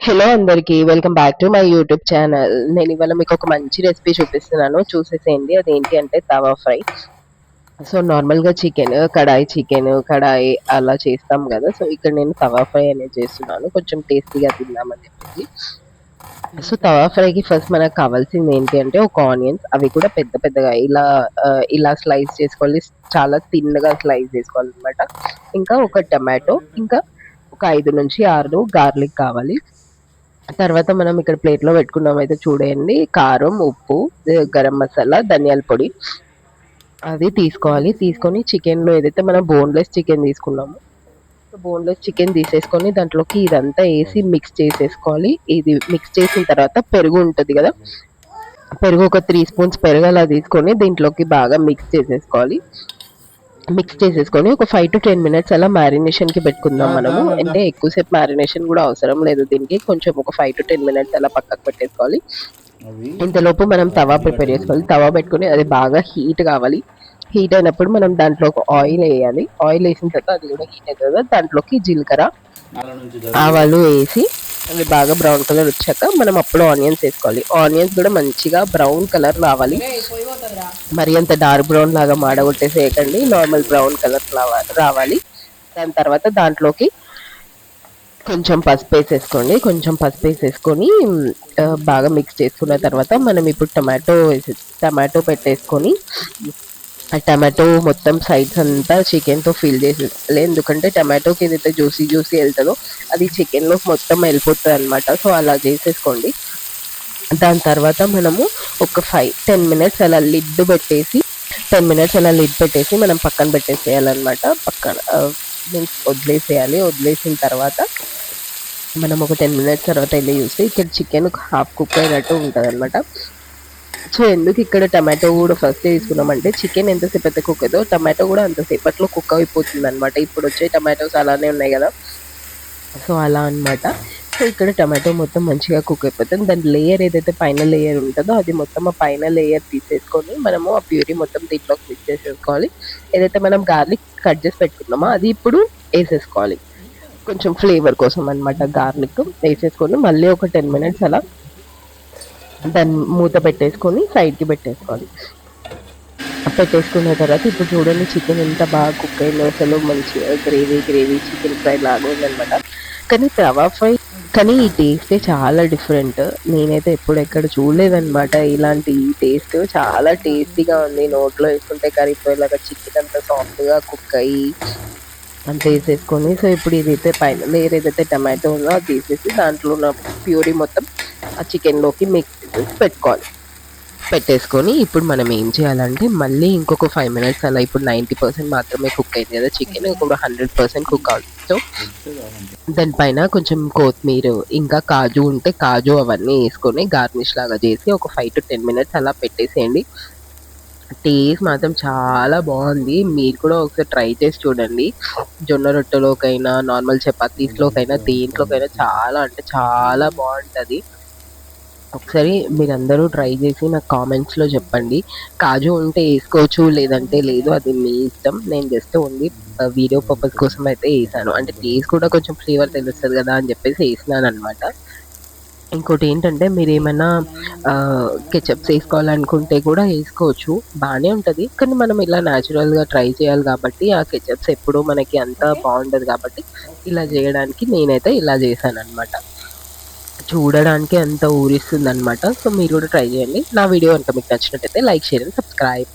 Hello అందరికి welcome back to my YouTube channel. నేను ఇవాళ మీకు ఒక మంచి రెసిపీ చూపిస్తున్నాను, చూసేసేయండి. అదేంటి అంటే తవా ఫ్రై. సో నార్మల్గా చికెన్ కడాయి అలా చేస్తాం కదా. సో ఇక్కడ నేను తవా ఫ్రై అనేది చేస్తున్నాను, కొంచెం టేస్టీగా తిందామని చెప్పేసి. సో తవా ఫ్రైకి ఫస్ట్ మనకు కావాల్సింది ఏంటి అంటే ఒక ఆనియన్స్, అవి కూడా పెద్ద పెద్దగా ఇలా స్లైస్ చేసుకోవాలి, చాలా తిన్నగా స్లైస్ చేసుకోవాలి అనమాట. ఇంకా ఒక టమాటో, ఇంకా ఒక 5 నుంచి 6 గార్లిక్ కావాలి. తర్వాత మనం ఇక్కడ ప్లేట్లో పెట్టుకున్నాం అయితే చూడండి, కారం, ఉప్పు, గరం మసాలా, ధనియాల పొడి అది తీసుకోవాలి. తీసుకొని చికెన్లో ఏదైతే మనం బోన్లెస్ చికెన్ తీసుకున్నామో బోన్లెస్ చికెన్ తీసేసుకొని దాంట్లోకి ఇదంతా వేసి మిక్స్ చేసేసుకోవాలి. ఇది మిక్స్ చేసిన తర్వాత పెరుగు ఉంటుంది కదా, పెరుగు ఒక 3 స్పూన్స్ పెరుగు అలా తీసుకొని దీంట్లోకి బాగా మిక్స్ చేసేసుకోవాలి. మిక్స్ చేసేసుకొని ఒక 5 to 10 minutes అలా మ్యారినేషన్కి పెట్టుకుందాం మనము. అంటే ఎక్కువసేపు మ్యారినేషన్ కూడా అవసరం లేదు దీనికి, కొంచెం ఒక 5 to 10 minutes అలా పక్కకు పెట్టేసుకోవాలి. ఇంతలోపు మనం తవా ప్రిపేర్ చేసుకోవాలి. తవా పెట్టుకొని అది బాగా హీట్ కావాలి. హీట్ అయినప్పుడు మనం దాంట్లో ఒక ఆయిల్ వేయాలి. ఆయిల్ వేసిన తర్వాత అది కూడా హీట్ అవుతుంది కదా, దాంట్లోకి జీలకర్ర, ఆవాలు వేసి అవి బాగా బ్రౌన్ కలర్ వచ్చాక మనం అప్పుడు ఆనియన్స్ వేసుకోవాలి. ఆనియన్స్ కూడా మంచిగా బ్రౌన్ కలర్ రావాలి, మరి అంత డార్క్ బ్రౌన్ లాగా మాడగొట్టేసేయకండి, నార్మల్ బ్రౌన్ కలర్ రావాలి. దాని తర్వాత దాంట్లోకి కొంచెం పసుపు వేసేసుకోండి. కొంచెం పసుపు వేసేసుకొని బాగా మిక్స్ చేసుకున్న తర్వాత మనం ఇప్పుడు టమాటో పెట్టేసుకొని ఆ టమాటో మొత్తం సైడ్స్ అంతా చికెన్తో ఫిల్ చేసేసుకోవాలి. ఎందుకంటే టమాటోకి ఏదైతే జ్యూసీ వెళ్తుందో అది చికెన్లో మొత్తం వెళ్ళిపోతుంది అనమాట. సో అలా చేసేసుకోండి. దాని తర్వాత మనము ఒక 5-10 minutes అలా లిడ్ పెట్టేసి మనం పక్కన పెట్టేసేయాలన్నమాట. పక్కన మీన్స్ వదిలేసేయాలి. వదిలేసిన తర్వాత మనం ఒక 10 minutes తర్వాత వెళ్ళి చూస్తే ఇక్కడ చికెన్ హాఫ్ కుక్ అయినట్టు ఉంటుంది అనమాట. సో ఎందుకు ఇక్కడ టమాటో కూడా ఫస్ట్ తీసుకున్నామంటే చికెన్ ఎంతసేపు అయితే కుక్ అవుతుందో టమాటో కూడా అంతసేపట్లో కుక్ అయిపోతుంది అనమాట. ఇప్పుడు వచ్చే టమాటోస్ అలానే ఉన్నాయి కదా, సో అలా అనమాట. సో ఇక్కడ టమాటో మొత్తం మంచిగా కుక్ అయిపోతుంది. దాని లేయర్ ఏదైతే పైన లేయర్ ఉంటుందో అది మొత్తం ఆ పైన లేయర్ తీసేసుకొని మనము ఆ ప్యూరీ మొత్తం దీంట్లోకి మిక్స్ చేసేసుకోవాలి. ఏదైతే మనం గార్లిక్ కట్ చేసి పెట్టుకున్నామో అది ఇప్పుడు వేసేసుకోవాలి, కొంచెం ఫ్లేవర్ కోసం అనమాట. గార్లిక్ వేసేసుకొని మళ్ళీ ఒక 10 minutes అలా దాన్ని మూత పెట్టేసుకొని సైడ్కి పెట్టేసుకోవాలి. పెట్టేసుకున్న తర్వాత ఇప్పుడు చూడండి చికెన్ ఎంత బాగా కుక్ అయిందో, అసలు మంచిగా గ్రేవీ చికెన్ ఫ్రై లాగా ఉందనమాట. కానీ తవా ఫ్రై కానీ ఈ టేస్టే చాలా డిఫరెంట్. నేనైతే ఎక్కడ చూడలేదన్నమాట ఇలాంటి టేస్ట్. చాలా టేస్టీగా ఉంది, నోట్లో వేసుకుంటే కరిగిపోయేలాగా చికెన్ అంతా సాఫ్ట్గా కుక్ అయ్యి అంత వేసేసుకొని. సో ఇప్పుడు ఏదైతే పైన లేయర్ ఏదైతే టమాటో ఉందో అది తీసేసి దాంట్లో ఉన్న ప్యూరీ మొత్తం ఆ చికెన్లోకి మిక్స్ పెట్టేసుకొని ఇప్పుడు మనం ఏం చేయాలంటే మళ్ళీ ఇంకొక 5 minutes అలా, ఇప్పుడు 90% మాత్రమే కుక్ అయింది కదా చికెన్, ఇప్పుడు 100% కుక్ అవుతుంది. సో దానిపైన కొంచెం కొత్తిమీర ఇంకా కాజు ఉంటే కాజు అవన్నీ వేసుకొని గార్నిష్ లాగా చేసి ఒక 5 to 10 minutes అలా పెట్టేసేయండి. టేస్ట్ మాత్రం చాలా బాగుంది. మీరు కూడా ఒకసారి ట్రై చేసి చూడండి. జొన్న రొట్టెలోకైనా, నార్మల్ చపాతీస్లోకైనా, దేంట్లోకైనా చాలా అంటే చాలా బాగుంటుంది. ఒకసారి మీరందరూ ట్రై చేసి నాకు కామెంట్స్లో చెప్పండి. కాజు ఉంటే వేసుకోవచ్చు, లేదంటే లేదు, అది మీ ఇష్టం. నేను జస్ట్ ఓన్లీ వీడియో పర్పస్ కోసం అయితే వేసాను, అంటే టేస్ట్ కూడా కొంచెం ఫ్లేవర్ తెలుస్తుంది కదా అని చెప్పేసి వేసినాను అనమాట. ఇంకోటి ఏంటంటే మీరు ఏమైనా కెచప్స్ వేసుకోవాలనుకుంటే కూడా వేసుకోవచ్చు, బాగానే ఉంటుంది. కానీ మనం ఇలా న్యాచురల్గా ట్రై చేయాలి కాబట్టి ఆ కెచప్స్ ఎప్పుడూ మనకి అంత బాగుండదు కాబట్టి ఇలా చేయడానికి నేనైతే ఇలా చేశాను అనమాట. చూడడానికి అంత ఊరిస్తుంది అనమాట. సో మీరు కూడా ట్రై చేయండి. నా వీడియో కనుక మీకు నచ్చినట్టయితే లైక్, షేర్ అండ్ సబ్స్క్రైబ్.